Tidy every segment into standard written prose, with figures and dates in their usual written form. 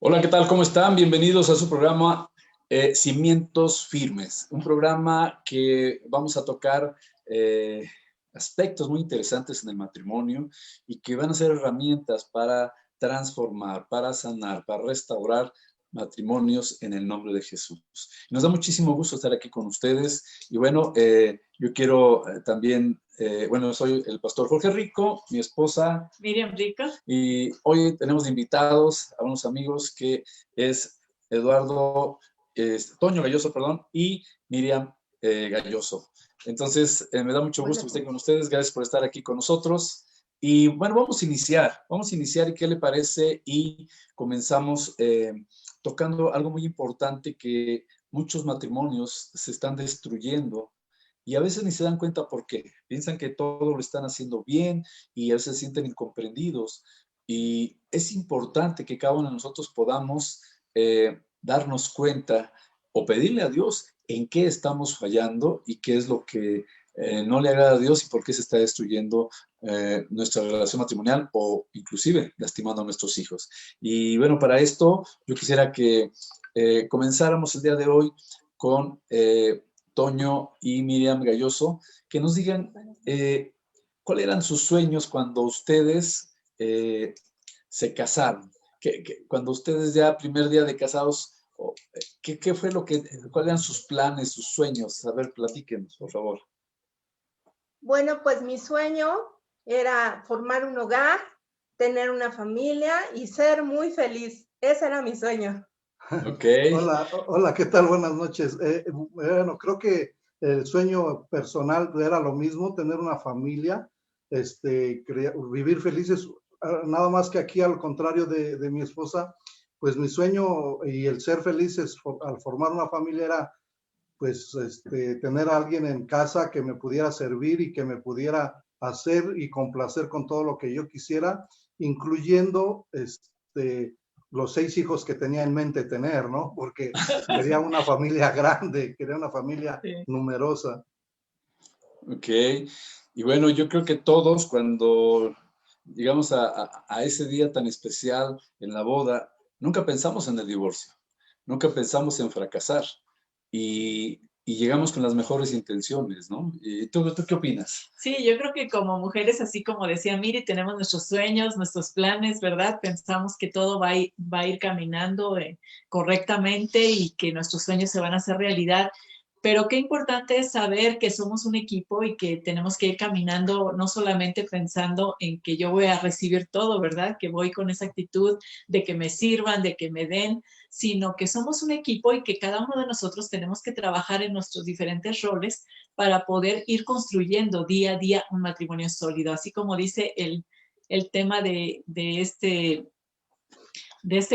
Hola, ¿qué tal? ¿Cómo están? Bienvenidos a su programa Cimientos Firmes, un programa que vamos a tocar eh, aspectos muy interesantes en el matrimonio y que van a ser herramientas para transformar, para sanar, para restaurar matrimonios en el nombre de Jesús. Nos da muchísimo gusto estar aquí con ustedes y bueno, yo quiero también, soy el pastor Jorge Rico, mi esposa Miriam Rico. y hoy tenemos invitados a unos amigos que es Eduardo, Toño Galloso, perdón, y Miriam Galloso. Entonces, me da mucho gusto que estén con ustedes. Gracias por estar aquí con nosotros. Y bueno, vamos a iniciar y qué le parece y comenzamos tocando algo muy importante que muchos matrimonios se están destruyendo y a veces ni se dan cuenta por qué. Piensan que todo lo están haciendo bien y a veces se sienten incomprendidos. Y es importante que cada uno de nosotros podamos darnos cuenta o pedirle a Dios en qué estamos fallando y qué es lo que no le agrada a Dios y por qué se está destruyendo nuestra relación matrimonial o inclusive lastimando a nuestros hijos. Y bueno, para esto yo quisiera que comenzáramos el día de hoy con Toño y Miriam Galloso, que nos digan cuáles eran sus sueños cuando ustedes se casaron. Cuando ustedes ya, primer día de casados, ¿qué fue cuáles eran sus planes, sus sueños? A ver, platíquenos, por favor. Bueno, pues mi sueño era formar un hogar, tener una familia y ser muy feliz. Ese era mi sueño. Ok. Hola, ¿qué tal? Buenas noches. Bueno, creo que el sueño personal era lo mismo, tener una familia, vivir felices. Nada más que aquí, al contrario de mi esposa, pues mi sueño y el ser felices al formar una familia era, pues, tener a alguien en casa que me pudiera servir y que me pudiera hacer y complacer con todo lo que yo quisiera, incluyendo, los 6 hijos que tenía en mente tener, ¿no? Porque quería una familia grande, quería una familia numerosa. Ok. Y bueno, yo creo que todos cuando llegamos a ese día tan especial en la boda, nunca pensamos en el divorcio, nunca pensamos en fracasar y llegamos con las mejores intenciones, ¿no? ¿Y tú qué opinas? Sí, yo creo que como mujeres, así como decía Miri, tenemos nuestros sueños, nuestros planes, ¿verdad? Pensamos que todo va a ir caminando correctamente y que nuestros sueños se van a hacer realidad. Pero qué importante es saber que somos un equipo y que tenemos que ir caminando, no solamente pensando en que yo voy a recibir todo, ¿verdad? Que voy con esa actitud de que me sirvan, de que me den, sino que somos un equipo y que cada uno de nosotros tenemos que trabajar en nuestros diferentes roles para poder ir construyendo día a día un matrimonio sólido. Así como dice el tema de este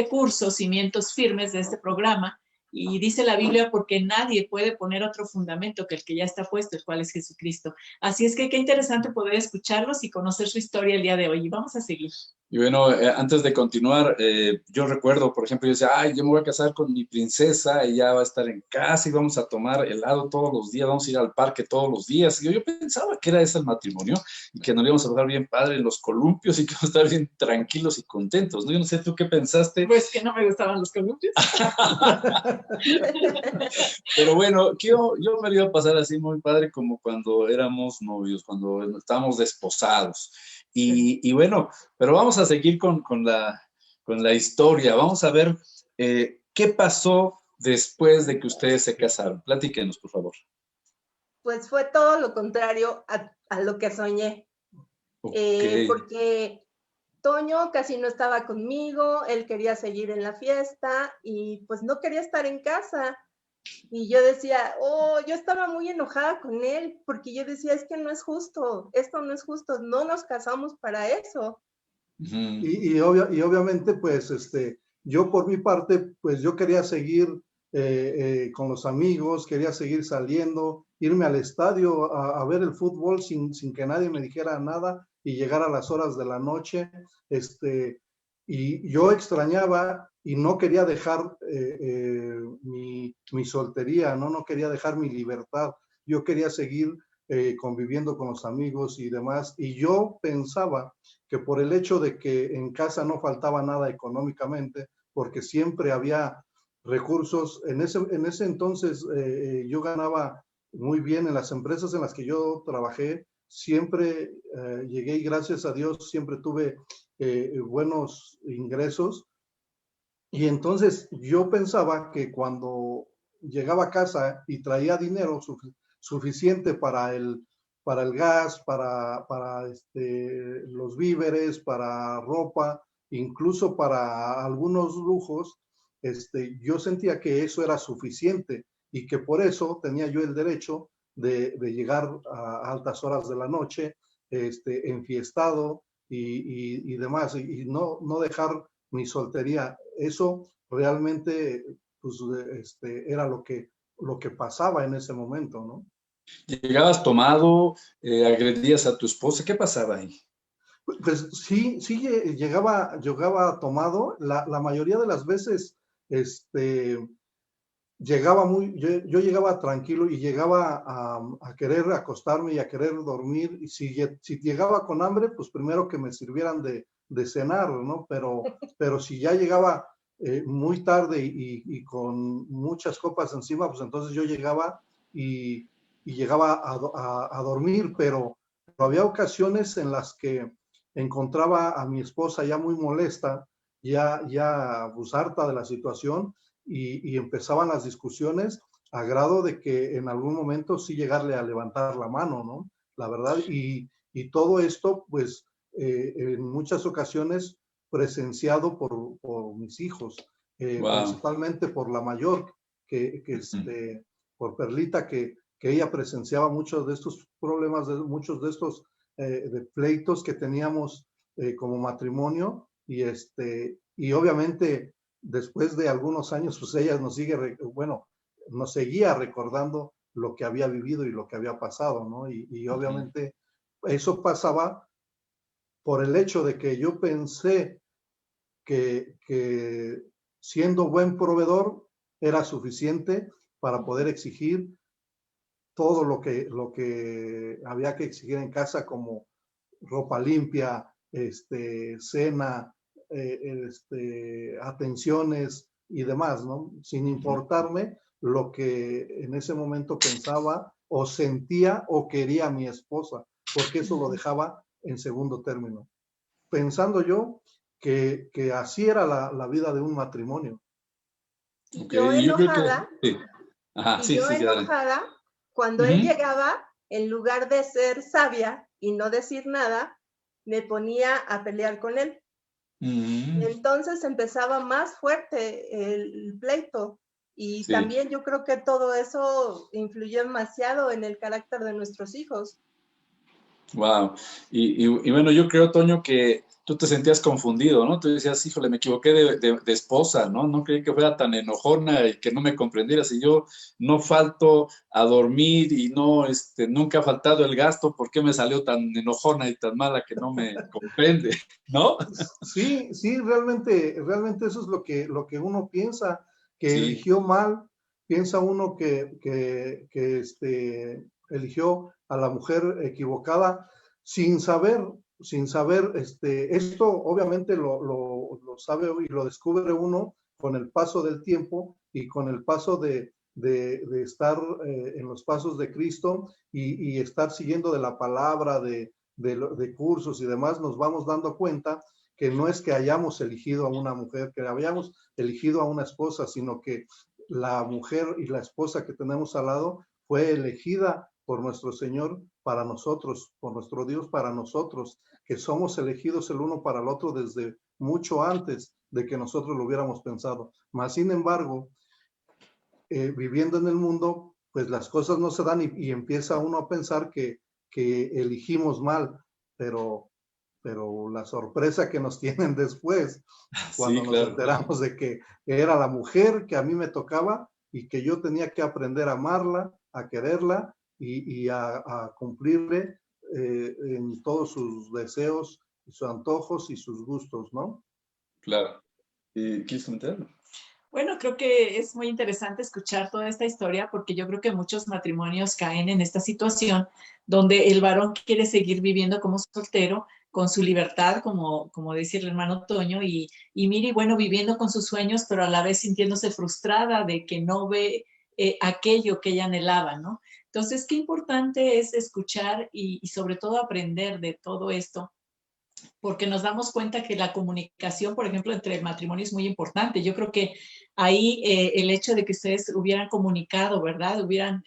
curso, Cimientos Firmes, de este programa, y dice la Biblia, porque nadie puede poner otro fundamento que el que ya está puesto, el cual es Jesucristo. Así es que qué interesante poder escucharlos y conocer su historia el día de hoy. Y vamos a seguir. Y bueno, antes de continuar, yo recuerdo, por ejemplo, yo decía, ay, yo me voy a casar con mi princesa, ella va a estar en casa y vamos a tomar helado todos los días, vamos a ir al parque todos los días. Y yo pensaba que era ese el matrimonio y que nos íbamos a pasar bien padre en los columpios y que íbamos a estar bien tranquilos y contentos, ¿no? Yo no sé, ¿tú qué pensaste? Pues que no me gustaban los columpios. Pero bueno, yo me lo iba a pasar así muy padre como cuando éramos novios, cuando estábamos desposados. Y bueno, pero vamos a seguir con la historia. Vamos a ver qué pasó después de que ustedes se casaron. Platíquenos, por favor. Pues fue todo lo contrario a lo que soñé. Okay. Porque Toño casi no estaba conmigo, él quería seguir en la fiesta y pues no quería estar en casa. Y yo decía, yo estaba muy enojada con él porque yo decía, es que no es justo, esto no es justo, no nos casamos para eso. Uh-huh. Y obviamente, pues, yo por mi parte, pues yo quería seguir con los amigos, quería seguir saliendo, irme al estadio a ver el fútbol sin que nadie me dijera nada y llegar a las horas de la noche. Y yo extrañaba y no quería dejar mi soltería, no quería dejar mi libertad. Yo quería seguir conviviendo con los amigos y demás. Y yo pensaba que por el hecho de que en casa no faltaba nada económicamente, porque siempre había recursos. En ese entonces yo ganaba muy bien en las empresas en las que yo trabajé. Siempre llegué y gracias a Dios siempre tuve buenos ingresos. Y entonces yo pensaba que cuando llegaba a casa y traía dinero suficiente para el gas, para los víveres, para ropa, incluso para algunos lujos, yo sentía que eso era suficiente y que por eso tenía yo el derecho de llegar a altas horas de la noche, enfiestado y demás, y no dejar mi soltería. Eso realmente pues, era lo que pasaba en ese momento, ¿no? Llegabas tomado, agredías a tu esposa, ¿qué pasaba ahí? Pues sí, llegaba tomado. La mayoría de las veces, yo llegaba tranquilo y llegaba a querer acostarme y a querer dormir. Y si llegaba con hambre, pues primero que me sirvieran de cenar, ¿no? Pero si ya llegaba muy tarde y con muchas copas encima, pues entonces yo llegaba y llegaba a dormir, pero había ocasiones en las que encontraba a mi esposa ya muy molesta, ya pues, harta de la situación, y empezaban las discusiones a grado de que en algún momento sí llegarle a levantar la mano, ¿no? La verdad, y todo esto, pues, en muchas ocasiones presenciado por mis hijos, Wow. principalmente por la mayor, por Perlita, que ella presenciaba muchos de estos problemas, muchos de estos de pleitos que teníamos como matrimonio, y obviamente después de algunos años, pues ella nos seguía recordando lo que había vivido y lo que había pasado, ¿no? Y obviamente eso pasaba por el hecho de que yo pensé que siendo buen proveedor era suficiente para poder exigir todo lo que había que exigir en casa, como ropa limpia, cena, atenciones y demás, ¿no? Sin importarme lo que en ese momento pensaba o sentía o quería mi esposa, porque eso lo dejaba en segundo término, pensando yo que así era la vida de un matrimonio. Y Ok, yo y yo creo que... enojada, Sí. Ajá, y sí, yo sí, adelante. enojada, cuando él llegaba, en lugar de ser sabia y no decir nada, me ponía a pelear con él. Entonces empezaba más fuerte el pleito, y Sí. también yo creo que todo eso influyó demasiado en el carácter de nuestros hijos. Wow. Y bueno, yo creo, Toño, que tú te sentías confundido, ¿no? Tú decías, híjole, me equivoqué de esposa, ¿no? No creí que fuera tan enojona y que no me comprendieras. Y yo no falto a dormir y no, nunca ha faltado el gasto. ¿Por qué me salió tan enojona y tan mala que no me comprende, ¿no? Sí, realmente eso es lo que uno piensa, que Sí. eligió mal. Piensa uno que eligió a la mujer equivocada sin saber, esto obviamente lo sabe y lo descubre uno con el paso del tiempo y con el paso de estar en los pasos de Cristo y estar siguiendo de la palabra, de cursos y demás. Nos vamos dando cuenta que no es que hayamos elegido a una mujer, que hayamos elegido a una esposa, sino que la mujer y la esposa que tenemos al lado fue elegida por nuestro Señor para nosotros, por nuestro Dios para nosotros, que somos elegidos el uno para el otro desde mucho antes de que nosotros lo hubiéramos pensado. Mas, sin embargo, viviendo en el mundo, pues las cosas no se dan y empieza uno a pensar que elegimos mal, pero la sorpresa que nos tienen después, cuando Sí, nos claro. enteramos de que era la mujer que a mí me tocaba y que yo tenía que aprender a amarla, a quererla y a cumplirle en todos sus deseos, sus antojos y sus gustos, ¿no? Claro. ¿Quieres comentar? Bueno, creo que es muy interesante escuchar toda esta historia, porque yo creo que muchos matrimonios caen en esta situación donde el varón quiere seguir viviendo como soltero con su libertad, como decía el hermano Toño, y Miri, bueno, viviendo con sus sueños, pero a la vez sintiéndose frustrada de que no ve aquello que ella anhelaba, ¿no? Entonces, qué importante es escuchar y sobre todo aprender de todo esto, porque nos damos cuenta que la comunicación, por ejemplo, entre el matrimonio es muy importante. Yo creo que ahí el hecho de que ustedes hubieran comunicado, ¿verdad? Hubieran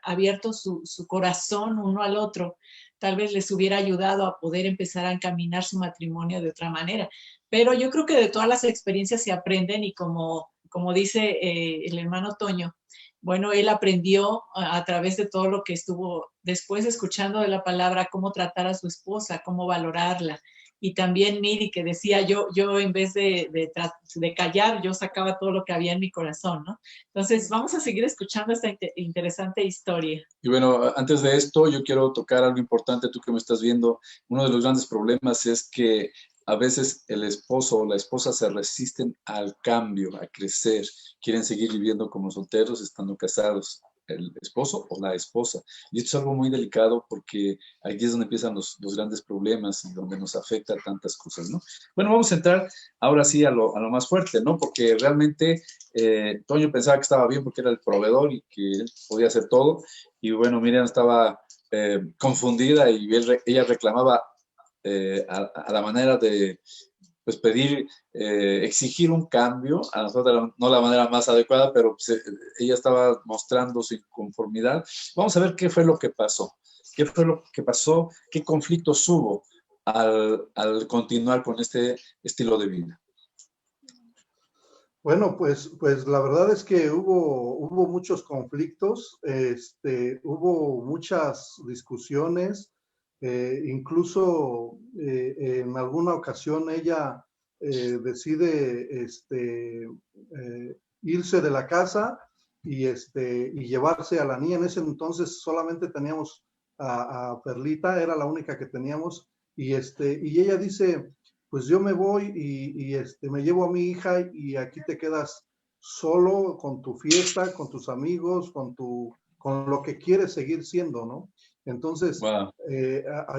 abierto su corazón uno al otro, tal vez les hubiera ayudado a poder empezar a encaminar su matrimonio de otra manera. Pero yo creo que de todas las experiencias se aprenden y como dice el hermano Toño, bueno, él aprendió a través de todo lo que estuvo después escuchando de la palabra, cómo tratar a su esposa, cómo valorarla. Y también Miri, que decía, yo en vez de callar, yo sacaba todo lo que había en mi corazón, ¿no? Entonces, vamos a seguir escuchando esta interesante historia. Y bueno, antes de esto, yo quiero tocar algo importante, tú que me estás viendo. Uno de los grandes problemas es que a veces el esposo o la esposa se resisten al cambio, a crecer. Quieren seguir viviendo como solteros, estando casados, el esposo o la esposa. Y esto es algo muy delicado porque aquí es donde empiezan los grandes problemas y donde nos afecta tantas cosas, ¿no? Bueno, vamos a entrar ahora sí a lo más fuerte, ¿no? Porque realmente Toño pensaba que estaba bien porque era el proveedor y que él podía hacer todo. Y bueno, Miriam estaba confundida y ella reclamaba a la manera de pues, pedir, exigir un cambio, a lo mejor no la manera más adecuada, pero pues, ella estaba mostrando su inconformidad. Vamos a ver qué fue lo que pasó. ¿Qué fue lo que pasó? ¿Qué conflictos hubo al continuar con este estilo de vida? Bueno, pues la verdad es que hubo muchos conflictos, hubo muchas discusiones, incluso en alguna ocasión ella decide irse de la casa y llevarse a la niña. En ese entonces solamente teníamos a Perlita, era la única que teníamos, y ella dice, pues yo me voy y me llevo a mi hija y aquí te quedas solo con tu fiesta, con tus amigos, con lo que quieres seguir siendo, ¿no? Entonces, Wow.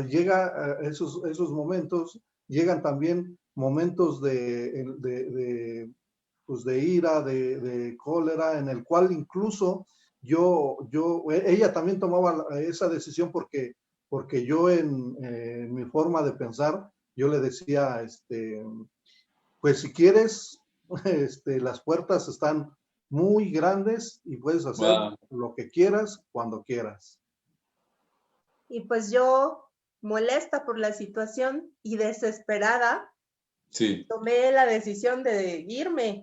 llega esos momentos, llegan también momentos de ira, de cólera, en el cual incluso ella también tomaba esa decisión porque yo en mi forma de pensar, yo le decía, pues si quieres, las puertas están muy grandes y puedes hacer lo que quieras cuando quieras. Y pues yo, molesta por la situación y desesperada, sí, tomé la decisión de irme.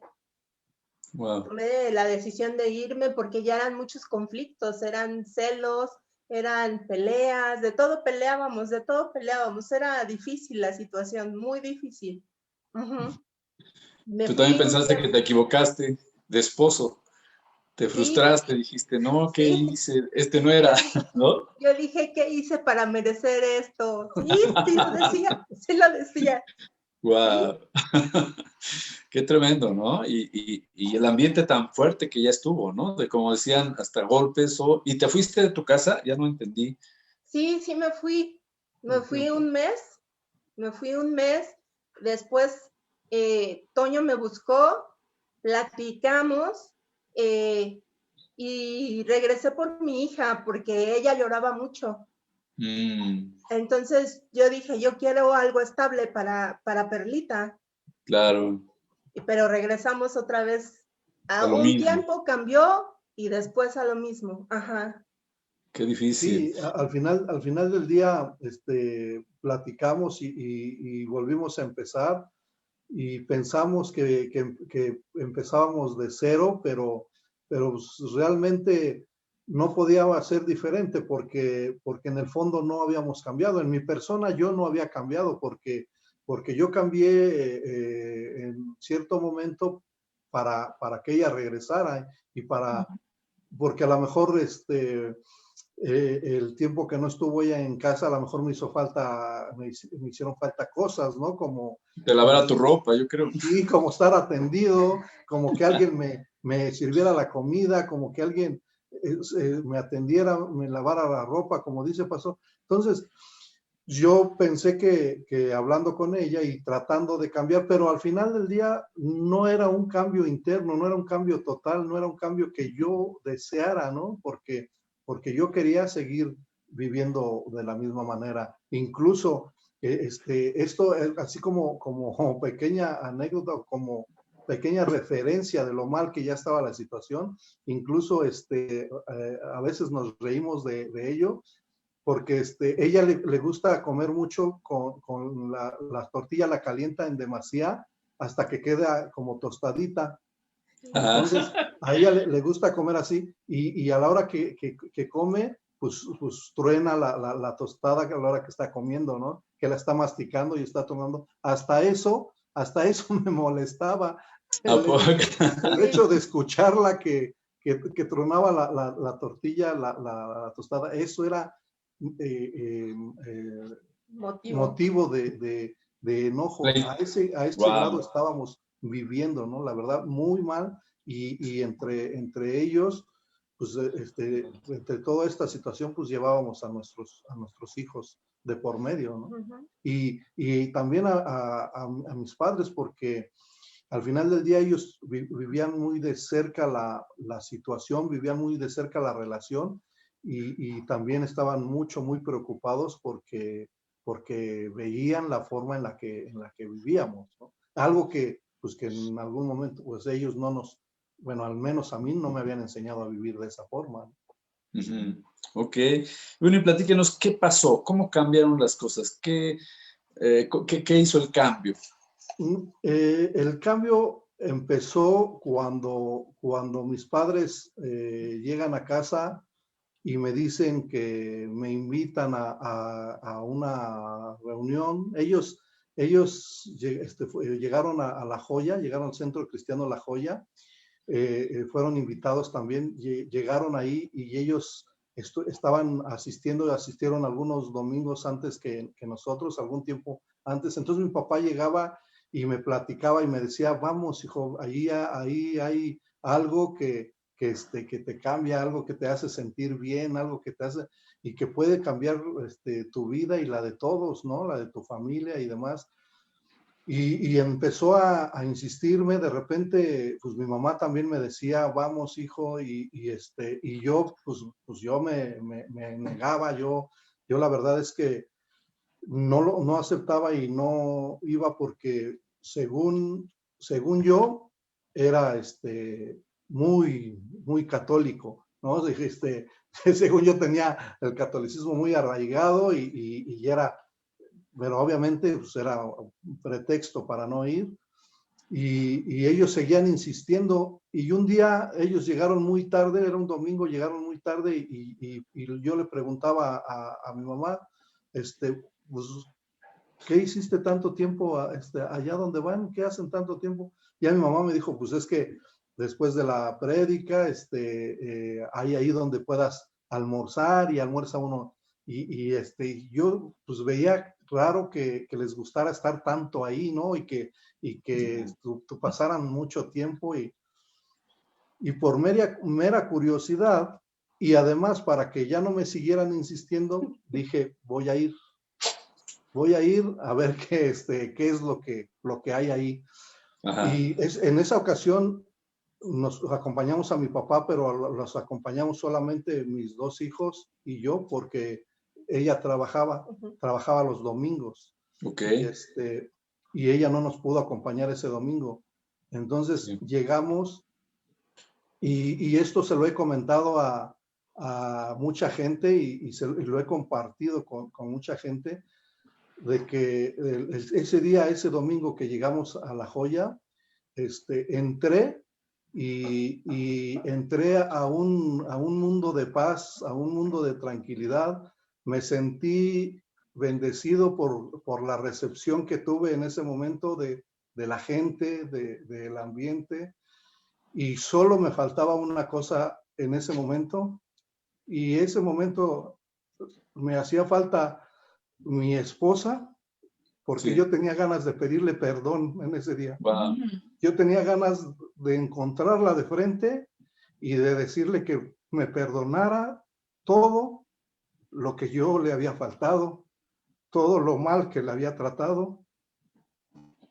Wow. Tomé la decisión de irme porque ya eran muchos conflictos, eran celos, eran peleas, de todo peleábamos, era difícil la situación, muy difícil. Tú también pensaste que te equivocaste de esposo, te frustraste, sí, dijiste, no, ¿qué sí. hice? Este no era, ¿no? Yo dije, ¿qué hice para merecer esto? Sí lo decía. Wow. Qué tremendo, ¿no? Y el ambiente tan fuerte que ya estuvo, ¿no? De como decían, hasta golpes ¿Y te fuiste de tu casa? Ya no entendí. Sí, me fui. Me fui un mes. Después Toño me buscó, platicamos y regresé por mi hija porque ella lloraba mucho. Entonces yo dije, yo quiero algo estable para Perlita. Claro. Pero regresamos otra vez a un mismo. tiempo, cambió y después a lo mismo. Ajá. Qué difícil. Sí, al final del día platicamos y volvimos a empezar y pensamos que empezábamos de cero, pero realmente no podía ser diferente porque en el fondo no habíamos cambiado. En mi persona yo no había cambiado porque yo cambié en cierto momento para que ella regresara y porque a lo mejor el tiempo que no estuvo ella en casa, a lo mejor me hicieron falta cosas, ¿no? Como te lavara tu ropa, yo creo. Sí, como estar atendido, como que alguien me sirviera la comida, como que alguien me atendiera, me lavara la ropa, como dice pasó. Entonces, yo pensé que hablando con ella y tratando de cambiar, pero al final del día no era un cambio interno, no era un cambio total, no era un cambio que yo deseara, ¿no? Porque yo quería seguir viviendo de la misma manera. Incluso esto, así como pequeña anécdota, como pequeña referencia de lo mal que ya estaba la situación, incluso a veces nos reímos de ello, porque ella le gusta comer mucho con la tortilla, la calienta en demasía hasta que queda como tostadita. Entonces, a ella le gusta comer así y a la hora que come, pues truena la tostada a la hora que está comiendo, ¿no? Que la está masticando y está tomando. Hasta eso me molestaba. El hecho de escucharla que tronaba la tortilla, la tostada, eso era motivo de enojo. A ese grado estábamos viviendo, ¿no? La verdad, muy mal. Y entre ellos, pues, entre toda esta situación, pues llevábamos a nuestros hijos de por medio, ¿no? Ujú. Y también a mis padres, porque al final del día ellos vivían muy de cerca la situación, vivían muy de cerca la relación y también estaban muy preocupados porque veían la forma en la que vivíamos, ¿no? Algo pues que en algún momento pues ellos bueno, al menos a mí no me habían enseñado a vivir de esa forma, ¿no? Uh-huh. Ok. Bueno, y platíquenos, ¿qué pasó? ¿Cómo cambiaron las cosas? ¿Qué hizo el cambio? El cambio empezó cuando mis padres llegan a casa y me dicen que me invitan a una reunión. Ellos llegaron a La Joya, llegaron al Centro Cristiano La Joya, fueron invitados también, llegaron ahí y ellos estaban asistieron algunos domingos antes que nosotros, algún tiempo antes. Entonces mi papá llegaba y me platicaba y me decía, vamos, hijo, ahí hay algo que te cambia, algo que te hace sentir bien, algo que te hace, y que puede cambiar tu vida y la de todos, ¿no? La de tu familia y demás. Y empezó a insistirme, de repente, pues mi mamá también me decía, vamos, hijo, y yo, pues yo me negaba, yo la verdad es que no aceptaba y no iba porque según yo era muy católico, ¿no? Según yo tenía el catolicismo muy arraigado y era, pero obviamente pues era un pretexto para no ir. Y ellos seguían insistiendo y un día ellos llegaron muy tarde, era un domingo, llegaron muy tarde y yo le preguntaba a mi mamá, pues, ¿qué hiciste tanto tiempo allá donde van? ¿Qué hacen tanto tiempo? Y a mi mamá me dijo, pues es que después de la prédica, hay ahí donde puedas almorzar y almuerza uno. Y yo pues veía raro que les gustara estar tanto ahí, ¿no? Y que pasaran mucho tiempo y por mera curiosidad y además para que ya no me siguieran insistiendo, dije, voy a ir a ver qué es lo que hay ahí. Ajá. Y en esa ocasión nos acompañamos a mi papá, pero los acompañamos solamente mis dos hijos y yo, porque ella trabajaba los domingos. Ok. Y ella no nos pudo acompañar ese domingo. Entonces Sí. llegamos y esto se lo he comentado a mucha gente y lo he compartido con mucha gente, de que ese domingo que llegamos a La Joya, entré y entré a un mundo de paz, a un mundo de tranquilidad. Me sentí bendecido por la recepción que tuve en ese momento de la gente, del ambiente, y solo me faltaba una cosa en ese momento, y ese momento me hacía falta mi esposa, porque Sí. yo tenía ganas de pedirle perdón en ese día. Wow. Yo tenía ganas de encontrarla de frente y de decirle que me perdonara todo lo que yo le había faltado, todo lo mal que le había tratado.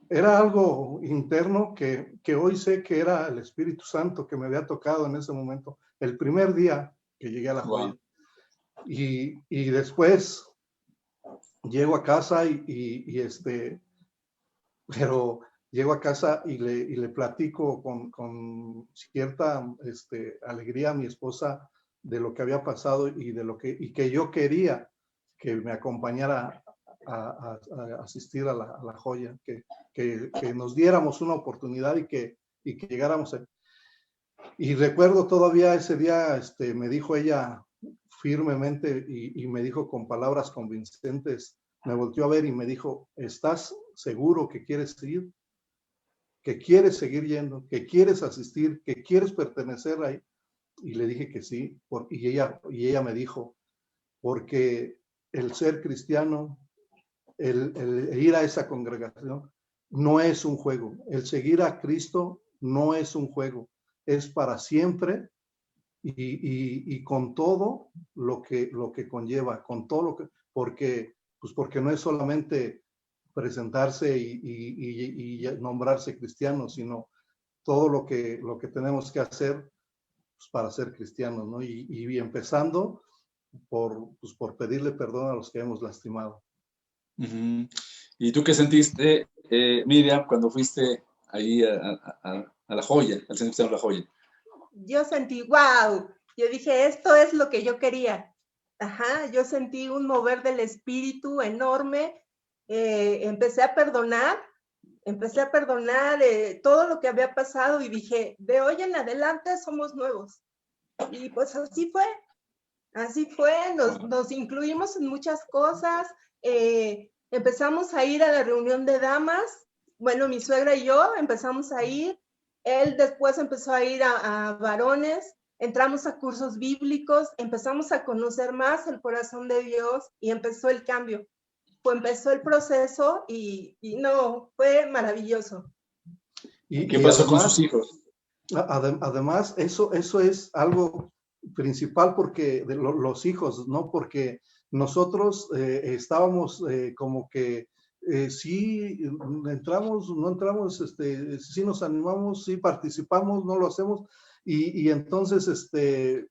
Era algo interno que hoy sé que era el Espíritu Santo que me había tocado en ese momento, el primer día que llegué a La Joya. Wow. Y después llego a casa pero llego a casa y le platico con cierta alegría a mi esposa de lo que había pasado y que yo quería que me acompañara a asistir a la Joya, que nos diéramos una oportunidad y que llegáramos a... Y recuerdo todavía ese día, me dijo ella firmemente y me dijo con palabras convincentes, me volteó a ver y me dijo, ¿estás seguro que quieres ir? ¿Que quieres seguir yendo? ¿Que quieres asistir? ¿Que quieres pertenecer ahí? Y le dije que sí, y ella me dijo, porque el ser cristiano, el ir a esa congregación, no es un juego. El seguir a Cristo no es un juego, es para siempre y con todo lo que conlleva, con todo lo que, porque no es solamente presentarse y nombrarse cristiano, sino todo lo que tenemos que hacer pues, para ser cristianos, ¿no? Y empezando por pedirle perdón a los que hemos lastimado. Uh-huh. ¿Y tú qué sentiste, Miriam, cuando fuiste ahí a La Joya, al Centro Cristiano La Joya? Yo sentí, wow, yo dije, esto es lo que yo quería. Ajá, yo sentí un mover del espíritu enorme, empecé a perdonar todo lo que había pasado y dije, de hoy en adelante somos nuevos. Y pues así fue, nos incluimos en muchas cosas, empezamos a ir a la reunión de damas, bueno, mi suegra y yo empezamos a ir, él después empezó a ir a varones, entramos a cursos bíblicos, empezamos a conocer más el corazón de Dios y empezó el cambio. Empezó el proceso y no, fue maravilloso. ¿Qué pasó además, con sus hijos? Además, eso es algo principal porque de los hijos, ¿no? Porque nosotros estábamos como que sí entramos, no entramos, sí nos animamos, sí participamos, no lo hacemos. Y entonces,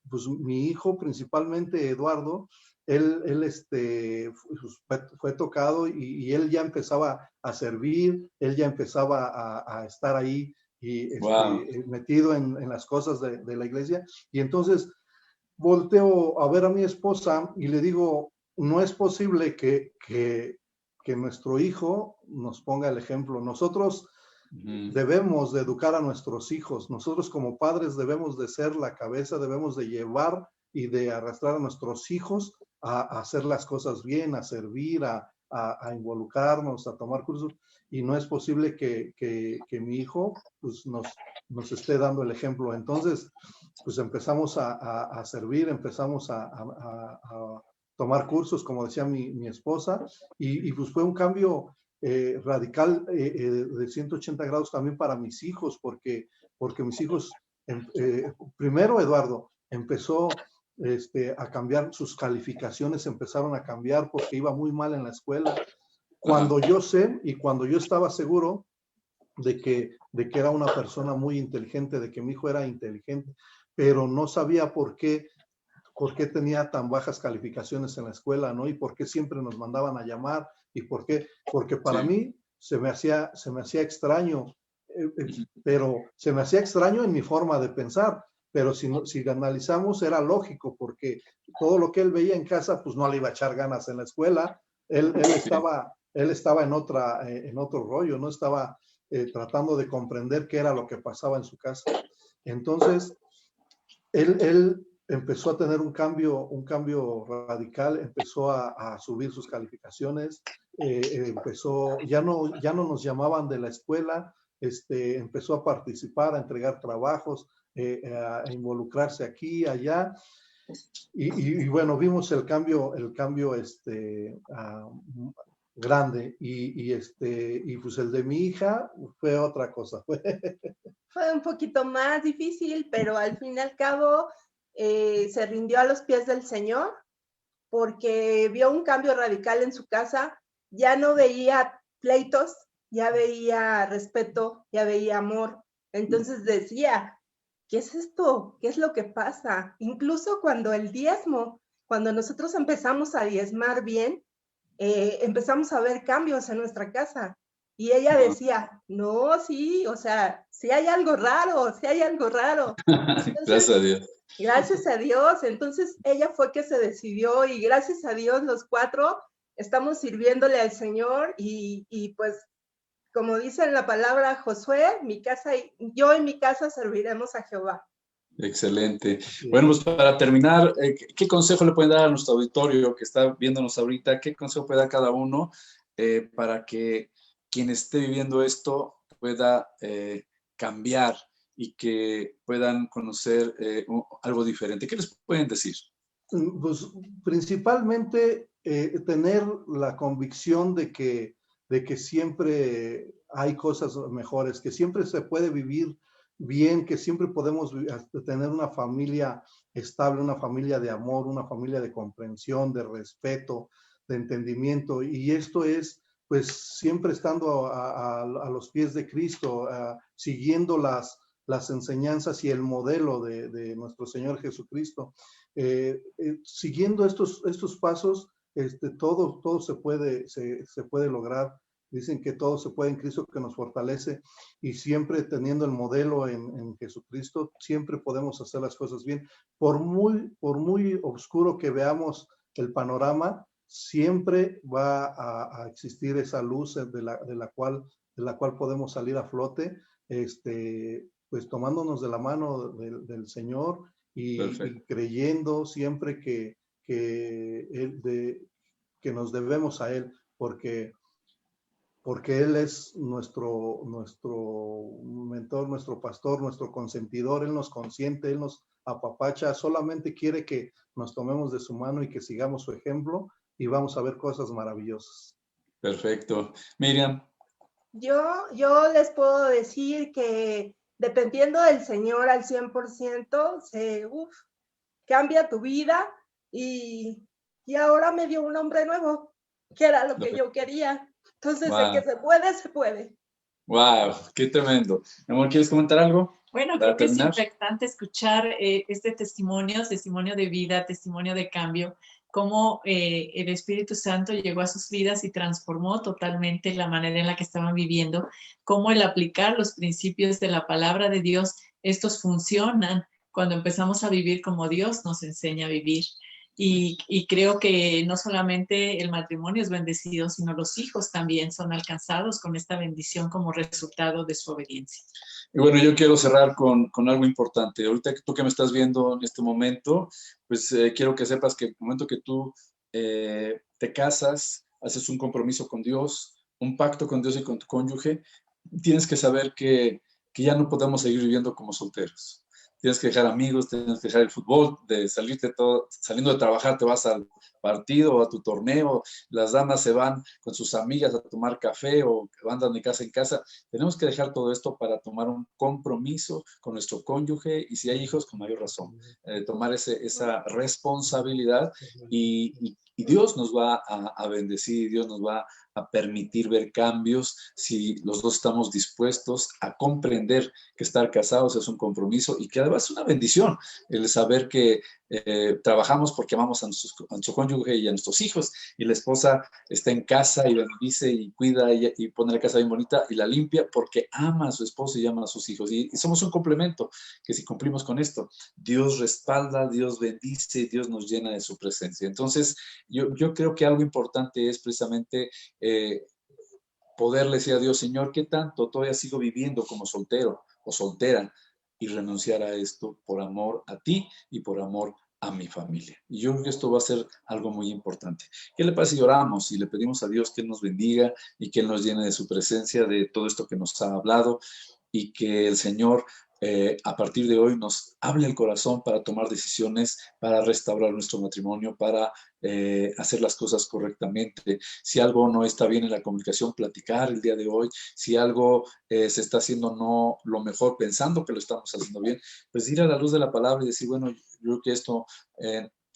pues mi hijo, principalmente Eduardo, él fue tocado y él ya empezaba a servir, él ya empezaba a estar ahí y wow, metido en las cosas de la iglesia. Y entonces volteo a ver a mi esposa y le digo, no es posible que nuestro hijo nos ponga el ejemplo. Nosotros debemos de educar a nuestros hijos. Nosotros como padres debemos de ser la cabeza, debemos de llevar y de arrastrar a nuestros hijos a hacer las cosas bien, a servir, a involucrarnos, a tomar cursos. Y no es posible que mi hijo pues, nos esté dando el ejemplo. Entonces, pues empezamos a servir, empezamos a tomar cursos, como decía mi esposa, y pues fue un cambio radical de 180 grados también para mis hijos, porque mis hijos, primero Eduardo empezó a cambiar, sus calificaciones empezaron a cambiar porque iba muy mal en la escuela. Cuando yo sé y cuando yo estaba seguro de que era una persona muy inteligente, de que mi hijo era inteligente, pero no sabía por qué tenía tan bajas calificaciones en la escuela, ¿no? Y por qué siempre nos mandaban a llamar, y por qué, porque para mí se me hacía extraño, pero se me hacía extraño en mi forma de pensar, pero si analizamos era lógico, porque todo lo que él veía en casa, pues no le iba a echar ganas en la escuela, él estaba en otro rollo, no estaba tratando de comprender qué era lo que pasaba en su casa. Entonces, él empezó a tener un cambio radical, empezó a subir sus calificaciones, ya no nos llamaban de la escuela, empezó a participar, a entregar trabajos, a involucrarse aquí, allá, y bueno, vimos el cambio grande, y pues el de mi hija fue otra cosa. Fue un poquito más difícil, pero al fin y al cabo se rindió a los pies del Señor, porque vio un cambio radical en su casa. Ya no veía pleitos, ya veía respeto, ya veía amor. Entonces decía, ¿qué es esto? ¿Qué es lo que pasa? Incluso cuando el diezmo, cuando nosotros empezamos a diezmar bien, empezamos a ver cambios en nuestra casa. Y ella decía, no, sí, o sea, sí hay algo raro, sí hay algo raro. Gracias a Entonces, Dios. gracias a Dios. Entonces, ella fue que se decidió y gracias a Dios los 4 estamos sirviéndole al Señor y pues, como dice en la palabra Josué, yo y mi casa serviremos a Jehová. Excelente. Bueno, pues para terminar, ¿qué consejo le pueden dar a nuestro auditorio que está viéndonos ahorita? ¿Qué consejo puede dar cada uno para que quien esté viviendo esto pueda cambiar y que puedan conocer algo diferente? ¿Qué les pueden decir? Pues principalmente tener la convicción de que siempre hay cosas mejores, que siempre se puede vivir bien, que siempre podemos tener una familia estable, una familia de amor, una familia de comprensión, de respeto, de entendimiento. Y esto es, pues, siempre estando a los pies de Cristo, siguiendo las enseñanzas y el modelo de nuestro Señor Jesucristo. Siguiendo estos pasos, todo se puede lograr. Dicen que todo se puede en Cristo que nos fortalece, y siempre teniendo el modelo en Jesucristo, siempre podemos hacer las cosas bien. Por muy oscuro que veamos el panorama, siempre va a existir esa luz de la cual podemos salir a flote, pues tomándonos de la mano del Señor y creyendo siempre que nos debemos a Él, porque Él es nuestro mentor, nuestro pastor, nuestro consentidor. Él nos consiente, Él nos apapacha, solamente quiere que nos tomemos de su mano y que sigamos su ejemplo, y vamos a ver cosas maravillosas. Perfecto. Miriam. Yo les puedo decir que dependiendo del Señor al 100%, cambia tu vida y ahora me dio un hombre nuevo, que era lo que yo quería. Entonces, de que se puede, se puede. ¡Wow! ¡Qué tremendo! Mi amor, ¿quieres comentar algo? Bueno, creo que es impactante escuchar este testimonio de vida, testimonio de cambio, cómo el Espíritu Santo llegó a sus vidas y transformó totalmente la manera en la que estaban viviendo, cómo el aplicar los principios de la palabra de Dios, estos funcionan cuando empezamos a vivir como Dios nos enseña a vivir. Y creo que no solamente el matrimonio es bendecido, sino los hijos también son alcanzados con esta bendición como resultado de su obediencia. Y bueno, yo quiero cerrar con algo importante. Ahorita tú que me estás viendo en este momento, pues quiero que sepas que el momento que tú te casas, haces un compromiso con Dios, un pacto con Dios y con tu cónyuge, tienes que saber que ya no podemos seguir viviendo como solteros. Tienes que dejar amigos, tienes que dejar el fútbol, saliendo de trabajar te vas al partido o a tu torneo, las damas se van con sus amigas a tomar café o andan de casa en casa. Tenemos que dejar todo esto para tomar un compromiso con nuestro cónyuge y si hay hijos, con mayor razón, tomar esa responsabilidad y Dios nos va a bendecir, Dios nos va a permitir ver cambios si los dos estamos dispuestos a comprender que estar casados es un compromiso y que además es una bendición el saber que trabajamos porque amamos a nuestro cónyuge y a nuestros hijos, y la esposa está en casa y bendice y cuida y pone la casa bien bonita y la limpia porque ama a su esposo y ama a sus hijos, y somos un complemento que si cumplimos con esto, Dios respalda, Dios bendice, Dios nos llena de su presencia. Entonces yo creo que algo importante es precisamente poderle decir a Dios, Señor, ¿qué tanto todavía sigo viviendo como soltero o soltera? Y renunciar a esto por amor a ti y por amor a mi familia. Y yo creo que esto va a ser algo muy importante. ¿Qué le pasa si oramos y le pedimos a Dios que Él nos bendiga y que Él nos llene de su presencia, de todo esto que nos ha hablado, y que el Señor a partir de hoy nos hable el corazón para tomar decisiones, para restaurar nuestro matrimonio, para hacer las cosas correctamente? Si algo no está bien en la comunicación, platicar el día de hoy. Si algo se está haciendo no lo mejor, pensando que lo estamos haciendo bien, pues ir a la luz de la palabra y decir, bueno, yo creo que esto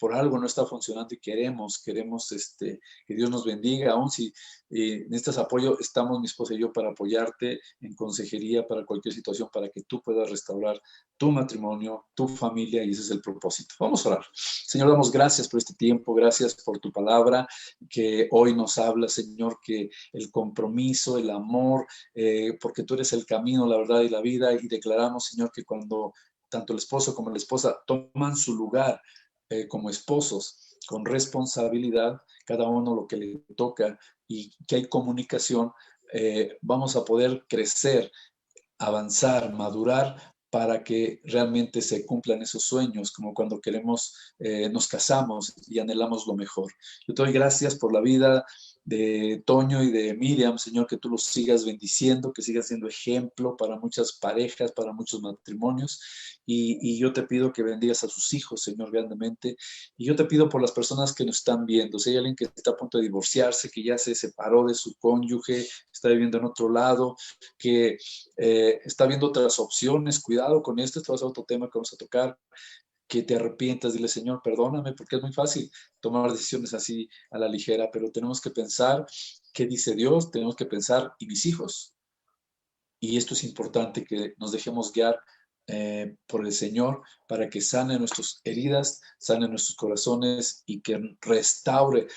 por algo no está funcionando y queremos que Dios nos bendiga. Aún si necesitas apoyo, estamos mi esposa y yo para apoyarte en consejería para cualquier situación, para que tú puedas restaurar tu matrimonio, tu familia, y ese es el propósito. Vamos a orar. Señor, damos gracias por este tiempo, gracias por tu palabra que hoy nos habla, Señor, que el compromiso, el amor, porque tú eres el camino, la verdad y la vida, y declaramos, Señor, que cuando tanto el esposo como la esposa toman su lugar como esposos, con responsabilidad, cada uno lo que le toca, y que hay comunicación, vamos a poder crecer, avanzar, madurar, para que realmente se cumplan esos sueños, como cuando nos casamos y anhelamos lo mejor. Yo te doy gracias por la vida de Toño y de Miriam, Señor, que tú los sigas bendiciendo, que sigas siendo ejemplo para muchas parejas, para muchos matrimonios, y yo te pido que bendigas a sus hijos, Señor, grandemente, y yo te pido por las personas que nos están viendo. Si hay alguien que está a punto de divorciarse, que ya se separó de su cónyuge, está viviendo en otro lado, que está viendo otras opciones, cuidado con esto va a ser otro tema que vamos a tocar, que te arrepientas, dile, Señor, perdóname, porque es muy fácil tomar decisiones así a la ligera, pero tenemos que pensar qué dice Dios, tenemos que pensar, ¿y mis hijos? Y esto es importante, que nos dejemos guiar por el Señor, para que sane nuestras heridas, sane nuestros corazones, y que restaure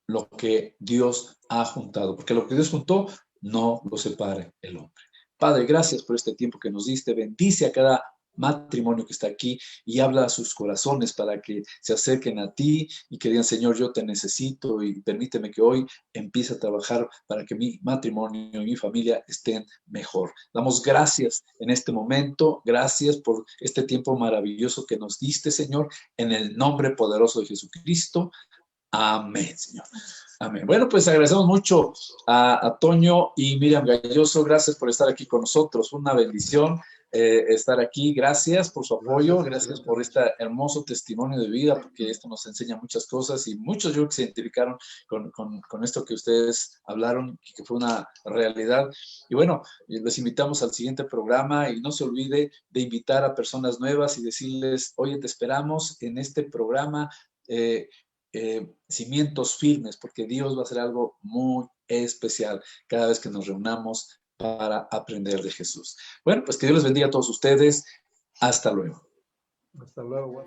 lo que Dios ha juntado, porque lo que Dios juntó no lo separe el hombre. Padre, gracias por este tiempo que nos diste. Bendice a cada matrimonio que está aquí y habla a sus corazones para que se acerquen a ti y que digan, Señor, yo te necesito, y permíteme que hoy empiece a trabajar para que mi matrimonio y mi familia estén mejor. Damos gracias en este momento, gracias por este tiempo maravilloso que nos diste, Señor, en el nombre poderoso de Jesucristo. Amén, Señor. Amén. Bueno, pues agradecemos mucho a Toño y Miriam Galloso. Gracias por estar aquí con nosotros. Una bendición estar aquí. Gracias por su apoyo. Gracias por este hermoso testimonio de vida, porque esto nos enseña muchas cosas, y muchos yo que se identificaron con esto que ustedes hablaron, que fue una realidad. Y bueno, les invitamos al siguiente programa, y no se olvide de invitar a personas nuevas y decirles, oye, te esperamos en este programa. Cimientos firmes, porque Dios va a hacer algo muy especial cada vez que nos reunamos para aprender de Jesús. Bueno, pues que Dios les bendiga a todos ustedes. Hasta luego. Hasta luego.